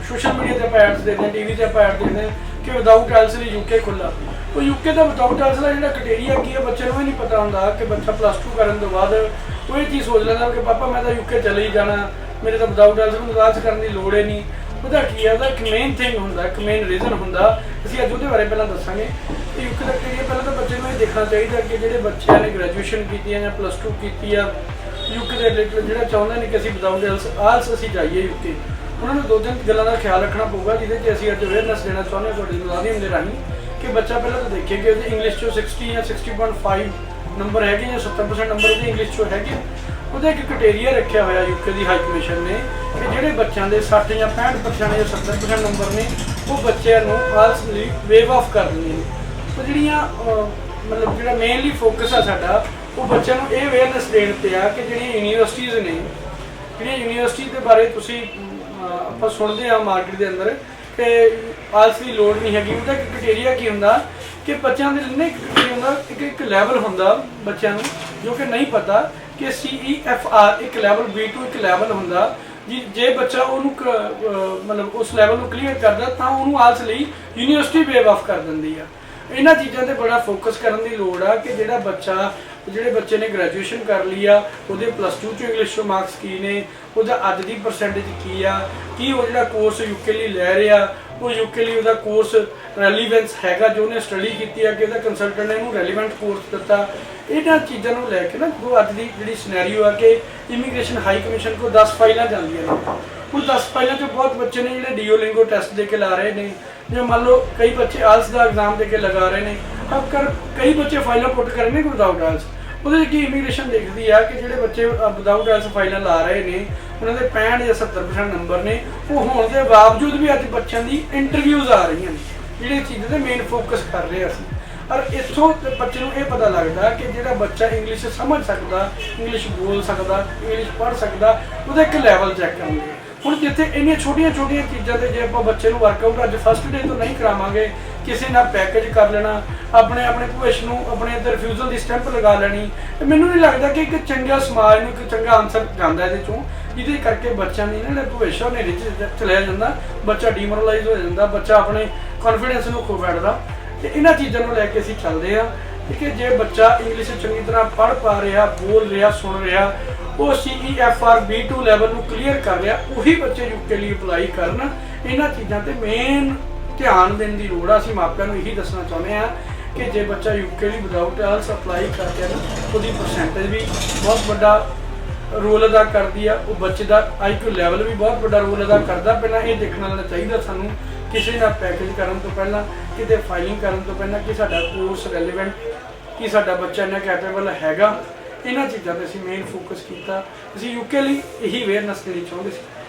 ਸੋਸ਼ਲ ਮੀਡੀਆ ਤੇ ਆਪਾਂ ਐਡਸ ਦੇਖਦੇ ਹਾਂ, ਟੀਵੀ ਤੇ ਆਪਾਂ ਐਡ ਦੇਖਦੇ ਹਾਂ ਕਿ ਵਿਦਆਊਟ ਆਇਲਸ ਲਈ ਯੂਕੇ ਖੁੱਲ੍ਹਾ। ਉਹ ਯੂਕੇ ਦਾ ਵਿਦਆਊਟ ਆਇਲਸ ਦਾ ਜਿਹੜਾ ਕ੍ਰਾਈਟੇਰੀਆ ਕੀ ਹੈ ਬੱਚੇ ਨੂੰ ਇਹ ਨਹੀਂ ਪਤਾ ਹੁੰਦਾ ਕਿ ਬੱਚਾ +2 ਕਰਨ ਤੋਂ ਬਾਅਦ ਉਹ ਇਹ ਚੀਜ਼ ਸੋਚ ਲੈਂਦਾ ਕਿ ਪਾਪਾ ਮੈਂ ਤਾਂ ਯੂਕੇ ਚਲੇ ਹੀ ਜਾਣਾ, ਮੇਰੇ ਤਾਂ ਵਿਦਆਊਟ ਆਇਲਸ ਨੂੰ ਨਿਰਾਸ਼ ਕਰਨ ਦੀ ਲੋੜ ਹੀ ਨਹੀਂ। ਉਹਦਾ ਕੀ ਹੈ, ਉਹਦਾ ਇੱਕ ਮੇਨ ਥਿੰਗ ਹੁੰਦਾ, ਇੱਕ ਮੇਨ ਰੀਜ਼ਨ ਹੁੰਦਾ। ਅਸੀਂ ਅੱਜ ਉਹਦੇ ਬਾਰੇ ਪਹਿਲਾਂ ਦੱਸਾਂਗੇ ਕਿ ਯੂਕੇ ਦਾ ਕ੍ਰਾਈਟੇਰੀਆ। ਪਹਿਲਾਂ ਤਾਂ ਬੱਚੇ ਨੂੰ ਇਹ ਦੇਖਣਾ ਚਾਹੀਦਾ ਕਿ ਜਿਹੜੇ ਬੱਚਿਆਂ ਨੇ ਗ੍ਰੈਜੂਏਸ਼ਨ ਕੀਤੀ ਹੈ ਜਾਂ +2 ਕੀਤੀ ਆ ਯੂਕੇ ਦੇ ਰਿਲੇਟਡ, ਜਿਹੜਾ ਚਾਹੁੰਦੇ ਨੇ ਕਿ ਅਸੀਂ ਵਿਦਆਊਟ ਆਇਲਸ ਅਸੀਂ ਜਾਈਏ ਯੂਕੇ, ਉਹਨਾਂ ਨੂੰ 2-3 ਗੱਲਾਂ ਦਾ ਖਿਆਲ ਰੱਖਣਾ ਪਊਗਾ, ਜਿਹਦੇ 'ਚ ਅਸੀਂ ਅੱਜ ਅਵੇਅਰਨੈਸ ਦੇਣਾ ਚਾਹੁੰਦੇ ਹਾਂ ਤੁਹਾਡੇ ਮਾਧਿਅਮ ਦੇ ਰਾਹੀਂ ਕਿ ਬੱਚਾ ਪਹਿਲਾਂ ਤਾਂ ਦੇਖੇ ਕਿ ਉਹਦੇ ਇੰਗਲਿਸ਼ 'ਚੋਂ 60 ਜਾਂ 60.5 ਨੰਬਰ ਹੈਗੇ ਜਾਂ 70% ਨੰਬਰ ਉਹਦੇ ਇੰਗਲਿਸ਼ 'ਚੋਂ ਹੈਗੇ। ਉਹਦਾ ਇੱਕ ਕ੍ਰਾਈਟੇਰੀਆ ਰੱਖਿਆ ਹੋਇਆ ਯੂਕੇ ਦੀ ਹਾਈ ਕਮਿਸ਼ਨ ਨੇ ਕਿ ਜਿਹੜੇ ਬੱਚਿਆਂ ਦੇ 60 ਜਾਂ 65% ਜਾਂ 70% ਨੰਬਰ ਨੇ ਉਹ ਬੱਚਿਆਂ ਨੂੰ ਆਇਲਸ ਲਈ ਵੇਵ ਆਫ ਕਰ ਦਿੰਦੇ ਨੇ। ਉਹ ਜਿਹੜੀਆਂ ਮਤਲਬ ਜਿਹੜਾ ਮੇਨਲੀ ਫੋਕਸ ਆ ਸਾਡਾ ਉਹ ਬੱਚਿਆਂ ਨੂੰ ਇਹ ਅਵੇਅਰਨੈਸ ਦੇਣ 'ਤੇ ਆ ਕਿ ਜਿਹੜੀਆਂ ਯੂਨੀਵਰਸਿਟੀਜ਼ ਨੇ, ਜਿਹੜੀਆਂ ਯੂਨੀਵਰਸਿਟੀ ਦੇ ਬਾਰੇ ਤੁਸੀਂ ਆਪਾਂ ਸੁਣਦੇ ਆ ਮਾਰਕੀਟ ਦੇ ਅੰਦਰ ਕਿ ਆਇਲਸ ਦੀ ਲੋੜ ਨਹੀਂ ਹੈਗੀ। ਉਹਦਾ ਇੱਕ ਕ੍ਰਾਈਟੇਰੀਆ ਕੀ ਹੁੰਦਾ ਕਿ ਬੱਚਿਆਂ ਦੇ ਲਈ ਇੱਕ ਹੁੰਦਾ ਇੱਕ ਲੈਵਲ ਹੁੰਦਾ ਬੱਚਿਆਂ ਨੂੰ ਜੋ ਕਿ ਨਹੀਂ ਪਤਾ ਕਿ CEFR ਇੱਕ ਲੈਵਲ, B2 ਇੱਕ ਲੈਵਲ ਹੁੰਦਾ। ਜੇ ਬੱਚਾ ਉਹਨੂੰ ਮਤਲਬ ਉਸ ਲੈਵਲ ਨੂੰ ਕਲੀਅਰ ਕਰਦਾ ਤਾਂ ਉਹਨੂੰ ਆਇਲਸ ਲਈ ਯੂਨੀਵਰਸਿਟੀ ਵੇਵ ਆਫ ਕਰ ਦਿੰਦੀ ਆ। ਇਹਨਾਂ ਚੀਜ਼ਾਂ ਤੇ ਬੜਾ ਫੋਕਸ ਕਰਨ ਦੀ ਲੋੜ ਆ ਕਿ ਜਿਹੜੇ ਬੱਚੇ ਨੇ ਗ੍ਰੈਜੂਏਸ਼ਨ ਕਰ ਲਈ ਆ ਉਹਦੇ +2 'ਚ ਇੰਗਲਿਸ਼ 'ਚੋਂ ਮਾਰਕਸ ਕੀ ਨੇ, ਉਹਦਾ ਅੱਜ ਦੀ ਪਰਸੈਂਟੇਜ ਕੀ ਆ, ਕੀ ਉਹ ਜਿਹੜਾ ਕੋਰਸ ਯੂਕੇ ਲਈ ਲੈ ਰਿਹਾ ਉਹ ਯੂਕੇ ਲਈ ਉਹਦਾ ਕੋਰਸ ਰੈਲੀਵੈਂਸ ਹੈਗਾ ਜੋ ਉਹਨੇ ਸਟੱਡੀ ਕੀਤੀ ਆ ਕਿ ਉਹਦਾ ਕੰਸਲਟੈਂਟ ਨੇ ਉਹਨੂੰ ਰੈਲੀਵੈਂਟ ਕੋਰਸ ਦਿੱਤਾ। ਇਹਨਾਂ ਚੀਜ਼ਾਂ ਨੂੰ ਲੈ ਕੇ ਨਾ ਜੋ ਅੱਜ ਦੀ ਜਿਹੜੀ ਸਿਨੈਰੀਓ ਆ ਕਿ ਇਮੀਗ੍ਰੇਸ਼ਨ ਹਾਈ ਕਮਿਸ਼ਨ ਕੋਲ 10 ਫਾਈਲਾਂ ਜਾਂਦੀਆਂ ਨੇ। ਹੁਣ 10 ਫਾਈਲਾਂ 'ਚੋਂ ਬਹੁਤ ਬੱਚੇ ਨੇ ਜਿਹੜੇ ਡੀਓਲਿੰਗੋ ਟੈਸਟ ਦੇ ਕੇ ਲਾ ਰਹੇ ਨੇ, ਜਾਂ ਮੰਨ ਲਓ ਕਈ ਬੱਚੇ ਆਇਲਸ ਦਾ ਐਗਜ਼ਾਮ ਦੇ ਕੇ ਲਗਾ ਰਹੇ ਨੇ, ਕਈ ਬੱਚੇ ਫਾਈਲਾਂ ਪੁੱਟ ਕਰ ਰਹੇ ਨੇ ਵਿਦਆਊਟ ਆਇਲਸ। ਉਹਦੇ 'ਚ ਕੀ ਇਮੀਗ੍ਰੇਸ਼ਨ ਦੇਖਦੀ ਆ ਕਿ ਜਿਹੜੇ ਬੱਚੇ ਵਿਦਆਊਟ ਆਇਲਸ ਫਾਈਲਾਂ ਲਾ ਰਹੇ ਨੇ ਉਹਨਾਂ ਦੇ 65 ਜਾਂ 70% ਨੰਬਰ ਨੇ, ਉਹ ਹੋਣ ਦੇ ਬਾਵਜੂਦ ਵੀ ਅੱਜ ਬੱਚਿਆਂ ਦੀ ਇੰਟਰਵਿਊਜ਼ ਆ ਰਹੀਆਂ ਨੇ, ਜਿਹੜੀ ਚੀਜ਼ ਤੇ ਮੇਨ ਫੋਕਸ ਕਰ ਰਹੇ ਅਸੀਂ। ਔਰ ਇੱਥੋਂ ਬੱਚੇ ਨੂੰ ਇਹ ਪਤਾ ਲੱਗਦਾ ਕਿ ਜਿਹੜਾ ਬੱਚਾ ਇੰਗਲਿਸ਼ ਸਮਝ ਸਕਦਾ, ਇੰਗਲਿਸ਼ ਬੋਲ ਸਕਦਾ, ਇੰਗਲਿਸ਼ ਪੜ੍ਹ ਸਕਦਾ, ਉਹਦਾ ਇੱਕ ਲੈਵਲ ਚੈੱਕ ਕਰਨਗੇ। ਹੁਣ ਜਿੱਥੇ ਇੰਨੀਆਂ ਛੋਟੀਆਂ ਚੀਜ਼ਾਂ ਤੇ ਜੇ ਆਪਾਂ ਬੱਚੇ ਨੂੰ ਵਰਕਆਊਟ ਅੱਜ ਫਸਟ ਡੇ ਤੋਂ ਨਹੀਂ ਕਰਾਵਾਂਗੇ, ਕਿਸੇ ਨਾਲ ਪੈਕੇਜ ਕਰ ਲੈਣਾ, ਆਪਣੇ ਭਵਿੱਖ ਨੂੰ ਆਪਣੇ ਇੱਧਰ ਰਿਫਿਊਜ਼ਲ ਦੀ ਸਟੈਂਪ ਲਗਾ ਲੈਣੀ, ਤੇ ਮੈਨੂੰ ਨਹੀਂ ਲੱਗਦਾ ਕਿ ਇੱਕ ਚੰਗਾ ਸਮਾਜ ਨੂੰ ਇੱਕ ਚੰਗਾ ਆਨਸਰ ਜਾਂਦਾ ਇਹਦੇ ਚੋਂ, ਜਿਹਦੇ ਕਰਕੇ ਬੱਚਿਆਂ ਦੀ ਇਹਨਾਂ ਦਾ ਭਵਿੱਖ ਉਹਨੇ ਰਿਚ ਚਲਿਆ ਜਾਂਦਾ, ਬੱਚਾ ਡੀਮੋਰਲਾਈਜ਼ ਹੋ ਜਾਂਦਾ, ਬੱਚਾ ਆਪਣੇ ਕੌਨਫੀਡੈਂਸ ਨੂੰ ਖੋ ਬੈਠਦਾ। ਤੇ ਇਹਨਾਂ ਚੀਜ਼ਾਂ ਨੂੰ ਲੈ ਕੇ ਅਸੀਂ ਚੱਲਦੇ ਹਾਂ ਕਿ ਜੇ ਬੱਚਾ ਇੰਗਲਿਸ਼ ਚੰਗੀ ਤਰ੍ਹਾਂ ਪੜ੍ਹ ਪਾ ਰਿਹਾ, ਬੋਲ ਰਿਹਾ, ਸੁਣ ਰਿਹਾ, ਉਹ CEFR B2 ਲੈਵਲ ਨੂੰ ਕਲੀਅਰ ਕਰ ਰਿਹਾ, ਉਹੀ ਬੱਚੇ ਯੂਕੇ ਲਈ ਅਪਲਾਈ ਕਰਨ। ਇਹਨਾਂ ਚੀਜ਼ਾਂ ਤੇ ਮੇਨ ਧਿਆਨ ਦੇਣ ਦੀ ਲੋੜ ਆ। ਅਸੀਂ ਮਾਪਿਆਂ ਨੂੰ ਇਹੀ ਦੱਸਣਾ ਚਾਹੁੰਦੇ ਹਾਂ ਕਿ ਜੇ ਬੱਚਾ ਯੂਕੇ ਲਈ ਵਿਦਆਊਟ ਆਇਲਸ ਅਪਲਾਈ ਕਰਕੇ ਨਾ ਉਹਦੀ ਪਰਸੈਂਟੇਜ ਵੀ ਬਹੁਤ ਵੱਡਾ ਰੋਲ ਅਦਾ ਕਰਦੀ ਆ, ਉਹ ਬੱਚੇ ਦਾ IQ ਲੈਵਲ ਵੀ ਬਹੁਤ ਵੱਡਾ ਰੋਲ ਅਦਾ ਕਰਦਾ। ਪਹਿਲਾਂ ਇਹ ਦੇਖਣਾ ਲੈਣਾ ਚਾਹੀਦਾ ਸਾਨੂੰ ਕਿਸੇ ਨਾਲ ਪੈਕੇਜ ਕਰਨ ਤੋਂ ਪਹਿਲਾਂ, ਕਿਤੇ ਫਾਈਲਿੰਗ ਕਰਨ ਤੋਂ ਪਹਿਲਾਂ ਕਿ ਸਾਡਾ ਕੋਰਸ ਰੈਲੀਵੈਂਟ, ਕਿ ਸਾਡਾ ਬੱਚਾ ਇੰਨਾ ਕੈਪੇਬਲ ਹੈਗਾ। ਇਹਨਾਂ ਚੀਜ਼ਾਂ 'ਤੇ ਅਸੀਂ ਮੇਨ ਫੋਕਸ ਕੀਤਾ। ਅਸੀਂ ਯੂਕੇ ਲਈ ਇਹੀ ਅਵੇਅਰਨੈਸ ਦੇਣੀ ਚਾਹੁੰਦੇ ਸੀ।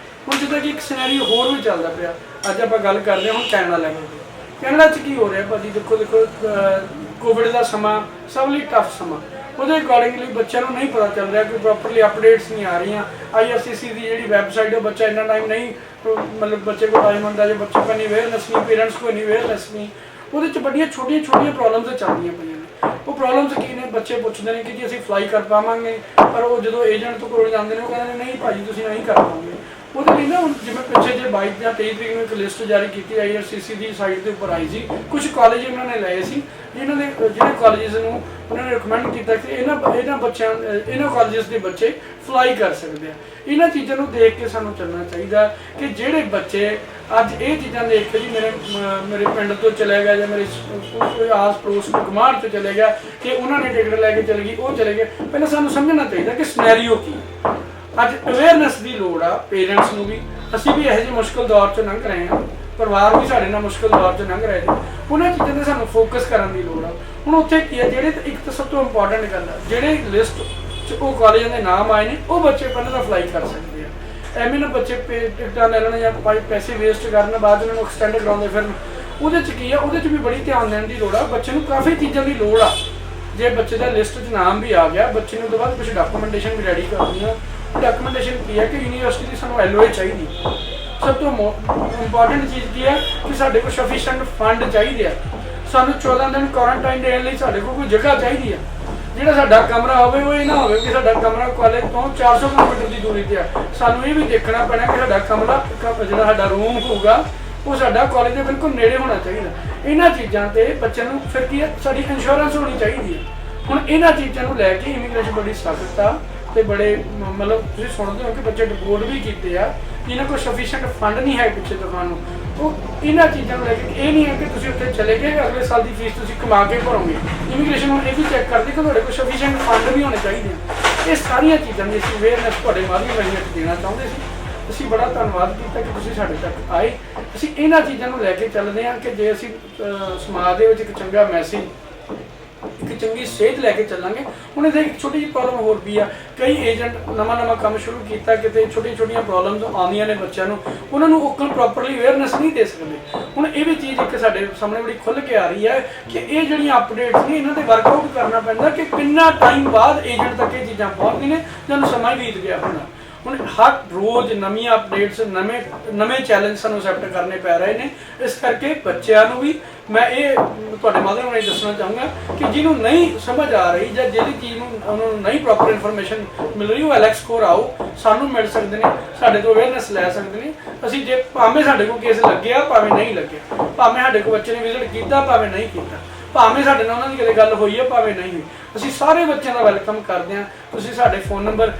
ਹੁਣ ਜਿੱਦਾਂ ਕਿ ਇੱਕ ਸਿਨੈਰੀਓ ਹੋਰ ਵੀ ਚੱਲਦਾ ਪਿਆ, ਅੱਜ ਆਪਾਂ ਗੱਲ ਕਰਦੇ ਹਾਂ ਹੁਣ ਕੈਨੇਡਾ ਲੈਵਲ ਦੀ। ਕੈਨੇਡਾ 'ਚ ਕੀ ਹੋ ਰਿਹਾ ਭਾਜੀ, ਦੇਖੋ ਕੋਵਿਡ ਦਾ ਸਮਾਂ ਸਭ ਲਈ ਟਫ ਸਮਾਂ, ਉਹਦੇ ਅਕੋਰਡਿੰਗਲੀ ਬੱਚਿਆਂ ਨੂੰ ਨਹੀਂ ਪਤਾ ਚੱਲ ਰਿਹਾ ਕਿ ਪ੍ਰੋਪਰਲੀ ਅਪਡੇਟਸ ਨਹੀਂ ਆ ਰਹੀਆਂ। IRCC ਦੀ ਜਿਹੜੀ ਵੈਬਸਾਈਟ ਹੈ, ਬੱਚਾ ਇੰਨਾ ਟਾਈਮ ਨਹੀਂ, ਮਤਲਬ ਬੱਚੇ ਕੋਲ ਟਾਈਮ ਹੁੰਦਾ, ਜੇ ਬੱਚੇ ਕੋਲ ਨਹੀਂ ਅਵੇਅਰਨੈਸ ਨਹੀਂ, ਪੇਰੈਂਟਸ ਕੋਲ ਨਹੀਂ ਅਵੇਅਰਨੈਸ ਨਹੀਂ, ਉਹਦੇ 'ਚ ਵੱਡੀਆਂ ਛੋਟੀਆਂ ਪ੍ਰੋਬਲਮਸ ਚੱਲਦੀਆਂ ਪਈਆਂ ਨੇ। ਉਹ ਪ੍ਰੋਬਲਮਸ ਕੀ ਨੇ, ਬੱਚੇ ਪੁੱਛਦੇ ਨੇ ਕਿ ਜੀ ਅਸੀਂ ਫਲਾਈ ਕਰ ਪਾਵਾਂਗੇ, ਪਰ ਉਹ ਜਦੋਂ ਏਜੰਟ ਤੋਂ ਕੋਲ ਜਾਂਦੇ ਨੇ ਉਹ ਕਹਿੰਦੇ ਨੇ ਨਹੀਂ ਭਾਜੀ ਤੁਸੀਂ ਨਹੀਂ ਕਰ ਪਾਓਗੇ। ਉਹਦੇ ਲਈ ਨਾ ਹੁਣ ਜਿਵੇਂ ਪਿੱਛੇ ਜੇ 22 ਜਾਂ 23 ਤਰੀਕ ਨੂੰ ਇੱਕ ਲਿਸਟ ਜਾਰੀ ਕੀਤੀ IRCC ਦੀ ਸਾਈਟ ਦੇ ਉੱਪਰ ਆਈ ਸੀ, ਕੁਝ ਕਾਲਜ ਉਹਨਾਂ ਨੇ ਲਏ ਸੀ ਜਿਨ੍ਹਾਂ ਦੇ ਜਿਹੜੇ ਕਾਲਜਿਸ ਨੂੰ ਉਹਨਾਂ ਨੇ ਰਿਕਮੈਂਡ ਕੀਤਾ ਕਿ ਇਹਨਾਂ ਕਾਲਜਿਸ ਦੇ ਬੱਚੇ ਫਲਾਈ ਕਰ ਸਕਦੇ ਆ। ਇਹਨਾਂ ਚੀਜ਼ਾਂ ਨੂੰ ਦੇਖ ਕੇ ਸਾਨੂੰ ਚੱਲਣਾ ਚਾਹੀਦਾ ਕਿ ਜਿਹੜੇ ਬੱਚੇ ਅੱਜ ਇਹ ਚੀਜ਼ਾਂ ਦੇਖ ਕੇ ਜੀ ਮੇਰੇ ਪਿੰਡ ਤੋਂ ਚਲੇ ਗਿਆ ਜਾਂ ਮੇਰੇ ਆਸ ਪੜੋਸ ਗੁਆਂਢ ਤੋਂ ਚਲੇ ਗਿਆ ਕਿ ਉਹਨਾਂ ਨੇ ਟਿਕਟ ਲੈ ਕੇ ਚਲੇ ਗਈ, ਉਹ ਚਲੇ ਗਏ, ਪਹਿਲਾਂ ਸਾਨੂੰ ਸਮਝਣਾ ਚਾਹੀਦਾ ਕਿ ਸਿਨੈਰੀਓ ਕੀ। ਅੱਜ ਅਵੇਅਰਨੈਸ ਦੀ ਲੋੜ ਆ ਪੇਰੈਂਟਸ ਨੂੰ ਵੀ। ਅਸੀਂ ਵੀ ਇਹੋ ਜਿਹੇ ਮੁਸ਼ਕਲ ਦੌਰ 'ਚੋਂ ਲੰਘ ਰਹੇ ਹਾਂ, ਪਰਿਵਾਰ ਵੀ ਸਾਡੇ ਨਾਲ ਮੁਸ਼ਕਲ ਦੌਰ 'ਚੋਂ ਲੰਘ ਰਹੇ ਨੇ, ਉਹਨਾਂ ਚੀਜ਼ਾਂ 'ਤੇ ਸਾਨੂੰ ਫੋਕਸ ਕਰਨ ਦੀ ਲੋੜ ਆ। ਹੁਣ ਉੱਥੇ ਕੀ ਹੈ, ਜਿਹੜੇ ਇੱਕ ਤਾਂ ਸਭ ਤੋਂ ਇੰਪੋਰਟੈਂਟ ਗੱਲ ਆ, ਜਿਹੜੇ ਲਿਸਟ 'ਚ ਉਹ ਕਾਲਜਾਂ ਦੇ ਨਾਮ ਆਏ ਨੇ ਉਹ ਬੱਚੇ ਪਹਿਲਾਂ ਤਾਂ ਅਪਲਾਈ ਕਰ ਸਕਦੇ ਆ। ਐਵੇਂ ਨਾ ਬੱਚੇ ਟਿਕਟਾਂ ਲੈ ਲੈਣ ਜਾਂ ਪੈਸੇ ਵੇਸਟ ਕਰਨ, ਬਾਅਦ ਉਹਨਾਂ ਨੂੰ ਐਕਸਟੈਂਡ ਕਰਾਉਂਦੇ ਫਿਰਨ। ਉਹਦੇ 'ਚ ਕੀ ਆ, ਉਹਦੇ 'ਚ ਵੀ ਬੜੀ ਧਿਆਨ ਦੇਣ ਦੀ ਲੋੜ ਆ। ਬੱਚੇ ਨੂੰ ਕਾਫੀ ਚੀਜ਼ਾਂ ਦੀ ਲੋੜ ਆ। ਜੇ ਬੱਚੇ ਦਾ ਲਿਸਟ 'ਚ ਨਾਮ ਵੀ ਆ ਗਿਆ, ਬੱਚੇ ਨੂੰ ਤੋਂ ਬਾਅਦ ਕੁਝ ਡਾਕੂਮੈਂਟੇਸ਼ਨ ਵੀ ਰੈਡੀ ਕਰਨੀ ਆ। ਡਾਕੂਮੈਂਟੇਸ਼ਨ ਕੀ ਹੈ ਕਿ ਯੂਨੀਵਰਸਿਟੀ ਦੀ ਸਾਨੂੰ LOA ਚਾਹੀਦੀ। ਸਭ ਤੋਂ ਇੰਪੋਰਟੈਂਟ ਚੀਜ਼ ਕੀ ਹੈ ਕਿ ਸਾਡੇ ਕੋਲ ਸਫੀਸ਼ੀਐਂਟ ਫੰਡ ਚਾਹੀਦੇ ਆ। ਸਾਨੂੰ 14 ਦਿਨ ਕੁਆਰੰਟਾਈਨ ਦੇਣ ਲਈ ਸਾਡੇ ਕੋਲ ਕੋਈ ਜਗ੍ਹਾ ਚਾਹੀਦੀ ਆ। ਜਿਹੜਾ ਸਾਡਾ ਕਮਰਾ ਹੋਵੇ ਉਹ ਇਹ ਨਾ ਹੋਵੇ ਕਿ ਸਾਡਾ ਕਮਰਾ ਕਾਲਜ ਤੋਂ 400 ਕਿਲੋਮੀਟਰ ਦੀ ਦੂਰੀ ਤੇ ਆ। ਸਾਨੂੰ ਇਹ ਵੀ ਦੇਖਣਾ ਪੈਣਾ ਕਿ ਸਾਡਾ ਕਮਰਾ ਜਿਹੜਾ ਸਾਡਾ ਰੂਮ ਹੋਊਗਾ ਉਹ ਸਾਡਾ ਕਾਲਜ ਦੇ ਬਿਲਕੁਲ ਨੇੜੇ ਹੋਣਾ ਚਾਹੀਦਾ। ਇਹਨਾਂ ਚੀਜ਼ਾਂ ਤੇ ਬੱਚਿਆਂ ਨੂੰ ਫਿਰ ਕੀ ਹੈ, ਸਾਡੀ ਇੰਸ਼ੋਰੈਂਸ ਹੋਣੀ ਚਾਹੀਦੀ ਹੈ। ਹੁਣ ਇਹਨਾਂ ਚੀਜ਼ਾਂ ਨੂੰ ਲੈ ਕੇ ਇਮੀਗ੍ਰੇਸ਼ਨ ਬੜੀ ਸਖਤ ਆ ਤੇ ਬੜੇ ਮਤਲਬ ਤੁਸੀਂ ਸੁਣਦੇ ਹੋ ਕਿ ਬੱਚੇ ਡਿਪੋਰਟ ਵੀ ਕੀਤੇ ਆ, ਇਹਨਾਂ ਕੋਲ ਸਫੀਸ਼ੀਐਂਟ ਫੰਡ ਨਹੀਂ ਹੈ ਪਿੱਛੇ ਦਿਖਾਉਣ ਨੂੰ। ਉਹ ਇਹਨਾਂ ਚੀਜ਼ਾਂ ਨੂੰ ਲੈ ਕੇ ਇਹ ਨਹੀਂ ਹੈ ਕਿ ਤੁਸੀਂ ਉੱਥੇ ਚਲੇ ਗਏ ਅਗਲੇ ਸਾਲ ਦੀ ਫੀਸ ਤੁਸੀਂ ਕਮਾ ਕੇ ਭਰੋਗੇ। ਇਮੀਗ੍ਰੇਸ਼ਨ ਹੁਣ ਇਹ ਵੀ ਚੈੱਕ ਕਰਦੇ ਕਿ ਤੁਹਾਡੇ ਕੋਲ ਸਫੀਸ਼ੀਐਂਟ ਫੰਡ ਵੀ ਹੋਣੇ ਚਾਹੀਦੇ ਆ। ਇਹ ਸਾਰੀਆਂ ਚੀਜ਼ਾਂ ਦੀ ਅਸੀਂ ਅਵੇਅਰਨੈਸ ਤੁਹਾਡੇ ਮਾਧਿਅਮ ਰਾਹੀਂ ਦੇਣਾ ਚਾਹੁੰਦੇ ਸੀ। ਅਸੀਂ ਬੜਾ ਧੰਨਵਾਦ ਕੀਤਾ ਕਿ ਤੁਸੀਂ ਸਾਡੇ ਤੱਕ ਆਏ। ਅਸੀਂ ਇਹਨਾਂ ਚੀਜ਼ਾਂ ਨੂੰ ਲੈ ਕੇ ਚੱਲਦੇ ਹਾਂ ਕਿ ਜੇ ਅਸੀਂ ਸਮਾਜ ਦੇ ਵਿੱਚ ਇੱਕ ਚੰਗਾ ਮੈਸੇਜ, ਇੱਕ ਚੰਗੀ ਸੇਧ ਲੈ ਕੇ ਚੱਲਾਂਗੇ। ਹੁਣ ਇਹਦੇ ਇੱਕ ਛੋਟੀ ਜਿਹੀ ਪ੍ਰੋਬਲਮ ਹੋਰ ਵੀ ਆ, ਕਈ ਏਜੰਟ ਨਵਾਂ ਕੰਮ ਸ਼ੁਰੂ ਕੀਤਾ, ਕਿਤੇ ਛੋਟੀਆਂ ਪ੍ਰੋਬਲਮਸ ਆਉਂਦੀਆਂ ਨੇ ਬੱਚਿਆਂ ਨੂੰ, ਉਹਨਾਂ ਨੂੰ ਉਹ ਪ੍ਰੋਪਰਲੀ ਅਵੇਅਰਨੈਸ ਨਹੀਂ ਦੇ ਸਕਦੇ। ਹੁਣ ਇਹ ਵੀ ਚੀਜ਼ ਇੱਕ ਸਾਡੇ ਸਾਹਮਣੇ ਬੜੀ ਖੁੱਲ੍ਹ ਕੇ ਆ ਰਹੀ ਹੈ ਕਿ ਇਹ ਜਿਹੜੀਆਂ ਅਪਡੇਟਸ ਨੇ ਇਹਨਾਂ ਤੇ ਵਰਕਆਊਟ ਕਰਨਾ ਪੈਂਦਾ ਕਿ ਕਿੰਨਾ ਟਾਈਮ ਬਾਅਦ ਏਜੰਟ ਤੱਕ ਇਹ ਚੀਜ਼ਾਂ ਪਹੁੰਚਦੀਆਂ ਨੇ, ਜਦੋਂ ਸਮਾਂ ਬੀਤ ਗਿਆ ਹੋਣਾ। ਹੁਣ ਹਰ ਰੋਜ਼ ਨਵੀਆਂ ਅਪਡੇਟਸ, ਨਵੇਂ ਚੈਲੰਜ ਸਾਨੂੰ ਐਕਸੈਪਟ ਕਰਨੇ ਪੈ ਰਹੇ ਨੇ। ਇਸ ਕਰਕੇ ਬੱਚਿਆਂ ਨੂੰ ਵੀ ਮੈਂ ਇਹ ਤੁਹਾਡੇ ਮਾਧਿਅਮ ਰਾਹੀਂ ਦੱਸਣਾ ਚਾਹੂੰਗਾ ਕਿ ਜਿਹਨੂੰ ਨਹੀਂ ਸਮਝ ਆ ਰਹੀ ਜਾਂ ਜਿਹੜੀ ਚੀਜ਼ ਨੂੰ ਉਹਨਾਂ ਨੂੰ ਨਹੀਂ ਪ੍ਰੋਪਰ ਇਨਫੋਰਮੇਸ਼ਨ ਮਿਲ ਰਹੀ, ਉਹ ਐਲੈਕਸ ਕੋਰ ਆਓ, ਸਾਨੂੰ ਮਿਲ ਸਕਦੇ ਨੇ, ਸਾਡੇ ਤੋਂ ਅਵੇਅਰਨੈਸ ਲੈ ਸਕਦੇ ਨੇ। ਅਸੀਂ ਜੇ ਭਾਵੇਂ ਸਾਡੇ ਕੋਲ ਕੇਸ ਲੱਗਿਆ ਭਾਵੇਂ ਨਹੀਂ ਲੱਗਿਆ, ਭਾਵੇਂ ਸਾਡੇ ਕੋਲ ਬੱਚੇ ਨੇ ਵਿਜ਼ਿਟ ਕੀਤਾ ਭਾਵੇਂ ਨਹੀਂ ਕੀਤਾ, ਭਾਵੇਂ ਸਾਡੇ ਨਾਲ ਉਹਨਾਂ ਦੀ ਕਿਤੇ ਗੱਲ ਹੋਈ ਹੈ ਭਾਵੇਂ ਨਹੀਂ ਹੋਈ, ਅਸੀਂ ਸਾਰੇ ਬੱਚਿਆਂ ਦਾ ਵੈਲਕਮ ਕਰਦੇ ਹਾਂ। ਤੁਸੀਂ ਸਾਡੇ ਫੋਨ ਨੰਬਰ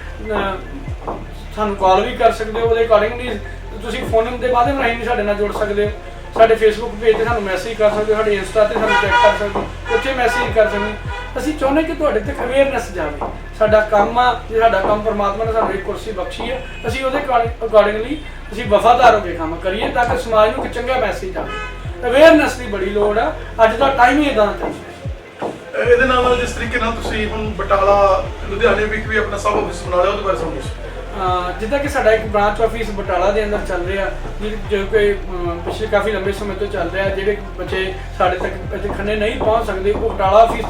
ਸਾਨੂੰ ਕਾਲ ਵੀ ਕਰ ਸਕਦੇ ਹੋ, ਉਹਦੇ ਅਕੋਰਡਿੰਗਲੀ ਤੁਸੀਂ ਫੋਨ ਨੰਬਰ ਦੇ ਮਾਧਿਅਮ ਰਾਹੀਂ ਵੀ ਸਾਡੇ ਨਾਲ ਜੁੜ ਸਕਦੇ ਹੋ। ਸਾਡੇ ਫੇਸਬੁੱਕ ਪੇਜ 'ਤੇ ਸਾਨੂੰ ਮੈਸੇਜ ਕਰ ਸਕਦੇ ਹੋ, ਸਾਡੇ ਇੰਸਟਾ 'ਤੇ ਸਾਨੂੰ ਚੈੱਕ ਕਰ ਸਕਦੇ ਹੋ, ਉੱਥੇ ਮੈਸੇਜ ਕਰ ਸਕਦੇ ਹੋ। ਅਸੀਂ ਚਾਹੁੰਦੇ ਕਿ ਤੁਹਾਡੇ ਤੱਕ ਅਵੇਅਰਨੈਸ ਜਾਵੇ। ਸਾਡਾ ਕੰਮ ਆ, ਜੇ ਸਾਡਾ ਕੰਮ ਪਰਮਾਤਮਾ ਨੇ ਸਾਨੂੰ ਇੱਕ ਕੁਰਸੀ ਬਖਸ਼ੀ ਹੈ, ਅਸੀਂ ਉਹਦੇ ਅਕੋਰਡਿੰਗਲੀ ਅਸੀਂ ਵਫਾਦਾਰ ਹੋ ਕੇ ਕੰਮ ਕਰੀਏ ਤਾਂ ਕਿ ਸਮਾਜ ਨੂੰ ਇੱਕ ਚੰਗਾ ਮੈਸੇਜ ਆਵੇ। ਅਵੇਅਰਨੈਸ ਦੀ ਬੜੀ ਲੋੜ ਆ, ਅੱਜ ਦਾ ਟਾਈਮ ਹੀ ਇਦਾਂ ਦਾ ਚੱਲਦਾ। ਇਹਦੇ ਨਾਲ ਜਿਸ ਤਰੀਕੇ ਨਾਲ ਤੁਸੀਂ ਹੁਣ ਬਟਾਲਾ, ਲੁਧਿਆਣੇ ਵਿੱਚ ਵੀ ਆਪਣਾ ਸਬ ਆਫਿਸ ਬਣਾ ਲਿਆ, ਉਹਦੇ ਬਾਰੇ ਸਾਨੂੰ ਦੱਸੋ। ਜਿੱਦਾਂ ਕਿ ਸਾਡਾ ਇੱਕ ਬ੍ਰਾਂਚ ਆਫਿਸ ਬਟਾਲਾ ਦੇ ਅੰਦਰ ਚੱਲ ਰਿਹਾ, ਜੋ ਕਿ ਪਿਛਲੇ ਕਾਫੀ ਲੰਬੇ ਸਮੇਂ ਤੋਂ ਚੱਲ ਰਿਹਾ। ਜਿਹੜੇ ਬੱਚੇ ਸਾਡੇ ਤੱਕ ਇੱਥੇ ਖੰਨੇ ਨਹੀਂ ਪਹੁੰਚ ਸਕਦੇ, ਉਹ ਬਟਾਲਾ ਆਫਿਸ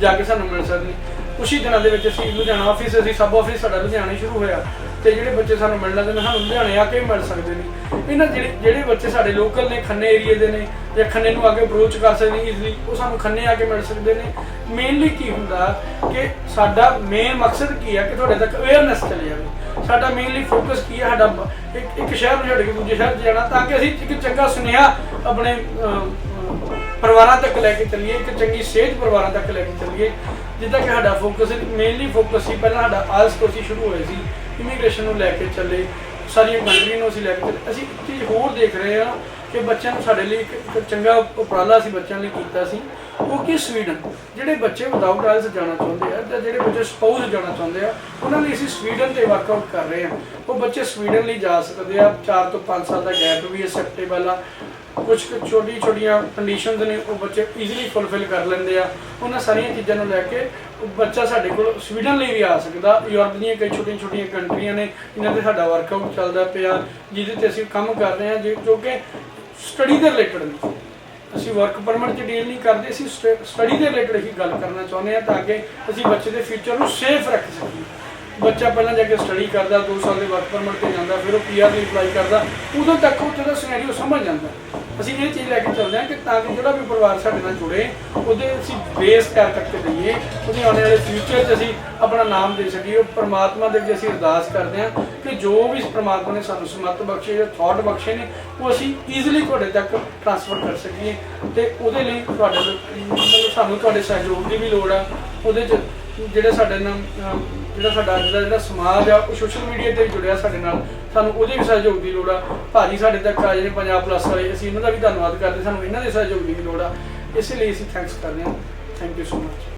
ਜਾ ਕੇ ਸਾਨੂੰ ਮਿਲ ਸਕਦੇ ਨੇ। ਕੁਛ ਹੀ ਦਿਨਾਂ ਦੇ ਵਿੱਚ ਅਸੀਂ ਲੁਧਿਆਣਾ ਆਫਿਸ, ਅਸੀਂ ਸਬ ਆਫਿਸ ਸਾਡਾ ਲੁਧਿਆਣੇ ਸ਼ੁਰੂ ਹੋਇਆ, ਤੇ ਜਿਹੜੇ ਬੱਚੇ ਸਾਨੂੰ ਮਿਲਣਾ ਚਾਹੁੰਦੇ ਸਾਨੂੰ ਲੁਧਿਆਣੇ ਆ ਕੇ ਮਿਲ ਸਕਦੇ ਨੇ। ਇਹਨਾਂ ਜਿਹੜੇ ਬੱਚੇ ਸਾਡੇ ਲੋਕਲ ਨੇ, ਖੰਨੇ ਏਰੀਏ ਦੇ ਨੇ ਜਾਂ ਖੰਨੇ ਨੂੰ ਆ ਕੇ ਅਪਰੋਚ ਕਰ ਸਕਦੇ ਨੇ ਈਜ਼ਲੀ, ਉਹ ਸਾਨੂੰ ਖੰਨੇ ਆ ਕੇ ਮਿਲ ਸਕਦੇ ਨੇ। ਮੇਨਲੀ ਕੀ ਹੁੰਦਾ ਕਿ ਸਾਡਾ ਮੇਨ ਮਕਸਦ ਕੀ ਹੈ ਕਿ ਤੁਹਾਡੇ ਤੱਕ ਅਵੇਅਰਨੈਸ ਚਲੇ ਜਾਵੇ। ਸਾਡਾ ਮੇਨਲੀ ਫੋਕਸ ਕੀ ਹੈ, ਸਾਡਾ ਇੱਕ ਸ਼ਹਿਰ ਨੂੰ ਛੱਡ ਕੇ ਦੂਜੇ ਸ਼ਹਿਰ 'ਚ ਜਾਣਾ, ਤਾਂ ਕਿ ਅਸੀਂ ਇੱਕ ਚੰਗਾ ਸੁਨੇਹਾ ਆਪਣੇ ਪਰਿਵਾਰਾਂ ਤੱਕ ਲੈ ਕੇ ਚੱਲੀਏ, ਇੱਕ ਚੰਗੀ ਸੇਧ ਪਰਿਵਾਰਾਂ ਤੱਕ ਲੈ ਕੇ ਚੱਲੀਏ। ਜਿੱਦਾਂ ਕਿ ਸਾਡਾ ਫੋਕਸ ਮੇਨਲੀ ਫੋਕਸ ਸੀ, ਪਹਿਲਾਂ ਸਾਡਾ ਆਇਲਸ ਤੋਂ ਅਸੀਂ ਸ਼ੁਰੂ ਹੋਏ ਸੀ, ਇਮੀਗ੍ਰੇਸ਼ਨ ਨੂੰ ਲੈ ਕੇ ਚੱਲੇ, ਸਾਰੀਆਂ ਕੰਟਰੀਆਂ ਨੂੰ ਅਸੀਂ ਲੈ ਕੇ ਚੱਲੇ। ਅਸੀਂ ਇੱਕ ਚੀਜ਼ ਹੋਰ ਦੇਖ ਰਹੇ ਹਾਂ ਕਿ ਬੱਚਿਆਂ ਨੂੰ ਸਾਡੇ ਲਈ ਇੱਕ ਚੰਗਾ ਉਪਰਾਲਾ ਅਸੀਂ ਬੱਚਿਆਂ ਲਈ ਕੀਤਾ ਸੀ, ਉਹ ਕਿ ਸਵੀਡਨ, ਜਿਹੜੇ ਬੱਚੇ ਵਿਦਆਊਟ ਆਇਲਸ ਜਾਣਾ ਚਾਹੁੰਦੇ ਆ ਜਾਂ ਜਿਹੜੇ ਬੱਚੇ ਸਪਾਊਸ ਜਾਣਾ ਚਾਹੁੰਦੇ ਆ, ਉਹਨਾਂ ਲਈ ਅਸੀਂ ਸਵੀਡਨ 'ਤੇ ਵਰਕਆਊਟ ਕਰ ਰਹੇ ਹਾਂ। ਉਹ ਬੱਚੇ ਸਵੀਡਨ ਲਈ ਜਾ ਸਕਦੇ ਆ, 4 ਤੋਂ 5 ਸਾਲ ਦਾ ਗੈਪ ਵੀ ਐਕਸੈਪਟੇਬਲ ਆ। ਕੁਝ ਛੋਟੀਆਂ ਕੰਡੀਸ਼ਨਸ ਨੇ, ਉਹ ਬੱਚੇ ਈਜ਼ੀਲੀ ਫੁਲਫਿਲ ਕਰ ਲੈਂਦੇ ਆ। ਉਹਨਾਂ ਸਾਰੀਆਂ ਚੀਜ਼ਾਂ ਨੂੰ ਲੈ ਕੇ ਬੱਚਾ ਸਾਡੇ ਕੋਲ ਸਵੀਡਨ ਲਈ ਵੀ ਆ ਸਕਦਾ। ਯੂਰਪ ਦੀਆਂ ਕਈ ਛੋਟੀਆਂ ਕੰਟਰੀਆਂ ਨੇ, ਇਹਨਾਂ 'ਤੇ ਸਾਡਾ ਵਰਕਆਊਟ ਚੱਲਦਾ ਪਿਆ, ਜਿਹਦੇ 'ਤੇ ਅਸੀਂ ਕੰਮ ਕਰ ਰਹੇ ਹਾਂ, ਜੋ ਕਿ ਸਟੱਡੀ ਦੇ ਰਿਲੇਟਡ ਨੇ। ਅਸੀਂ ਵਰਕ ਪਰਮਿਟ 'ਚ ਡੀਲ ਨਹੀਂ ਕਰਦੇ, ਅਸੀਂ ਸਟੱਡੀ ਦੇ ਰਿਲੇਟਡ ਹੀ ਗੱਲ ਕਰਨਾ ਚਾਹੁੰਦੇ ਹਾਂ ਤਾਂ ਕਿ ਅਸੀਂ ਬੱਚੇ ਦੇ ਫਿਊਚਰ ਨੂੰ ਸੇਫ ਰੱਖ ਸਕੀਏ। ਬੱਚਾ ਪਹਿਲਾਂ ਜਾ ਕੇ ਸਟੱਡੀ ਕਰਦਾ, 2 ਸਾਲ ਦੇ ਵਰਕ ਪਰਮਿਟ 'ਤੇ ਜਾਂਦਾ, ਫਿਰ ਉਹ PR ਲਈ ਅਪਲਾਈ ਕਰਦਾ, ਉਦੋਂ ਤੱਕ ਉਹ ਜਿਹੜਾ ਸਿਨੈਰੀਓ ਸਮਝ ਜਾਂਦਾ। ਅਸੀਂ ਇਹ ਚੀਜ਼ ਲੈ ਕੇ ਚੱਲਦੇ ਹਾਂ ਕਿ ਤਾਂ ਕਿ ਜਿਹੜਾ ਵੀ ਪਰਿਵਾਰ ਸਾਡੇ ਨਾਲ ਜੁੜੇ, ਉਹਦੇ ਅਸੀਂ ਬੇਸ ਤਿਆਰ ਕਰਕੇ ਦਈਏ, ਉਹਦੇ ਆਉਣ ਵਾਲੇ ਫਿਊਚਰ 'ਚ ਅਸੀਂ ਆਪਣਾ ਨਾਮ ਦੇ ਸਕੀਏ। ਉਹ ਪਰਮਾਤਮਾ ਦੇ ਅੱਗੇ ਅਸੀਂ ਅਰਦਾਸ ਕਰਦੇ ਹਾਂ ਕਿ ਜੋ ਵੀ ਪਰਮਾਤਮਾ ਨੇ ਸਾਨੂੰ ਸਮੱਤ ਬਖਸ਼ੇ ਜਾਂ ਥਾਟ ਬਖਸ਼ੇ ਨੇ, ਉਹ ਅਸੀਂ ਈਜ਼ੀਲੀ ਤੁਹਾਡੇ ਤੱਕ ਟ੍ਰਾਂਸਫਰ ਕਰ ਸਕੀਏ। ਅਤੇ ਉਹਦੇ ਲਈ ਸਾਨੂੰ ਤੁਹਾਡੇ ਸਹਿਯੋਗ ਦੀ ਵੀ ਲੋੜ ਆ। ਉਹਦੇ 'ਚ ਜਿਹੜਾ ਸਾਡੇ ਨਾਲ ਸਾਡਾ ਅੱਜ ਦਾ ਜਿਹੜਾ ਸਮਾਜ ਆ, ਉਹ ਸੋਸ਼ਲ ਮੀਡੀਆ 'ਤੇ ਜੁੜਿਆ ਸਾਡੇ ਨਾਲ, ਸਾਨੂੰ ਉਹਦੇ ਵੀ ਸਹਿਯੋਗ ਦੀ ਲੋੜ ਆ। ਭਾਜੀ ਸਾਡੇ ਤੱਕ ਆ ਜਿਹੜੇ ਪੰਜਾਬ ਪਲੱਸ ਵਾਲੇ, ਅਸੀਂ ਇਹਨਾਂ ਦਾ ਵੀ ਧੰਨਵਾਦ ਕਰਦੇ, ਸਾਨੂੰ ਇਹਨਾਂ ਦੇ ਸਹਿਯੋਗ ਦੀ ਵੀ ਲੋੜ ਆ। ਇਸੇ ਲਈ ਅਸੀਂ ਥੈਂਕਸ ਕਰਦੇ ਹਾਂ। Thank you so much.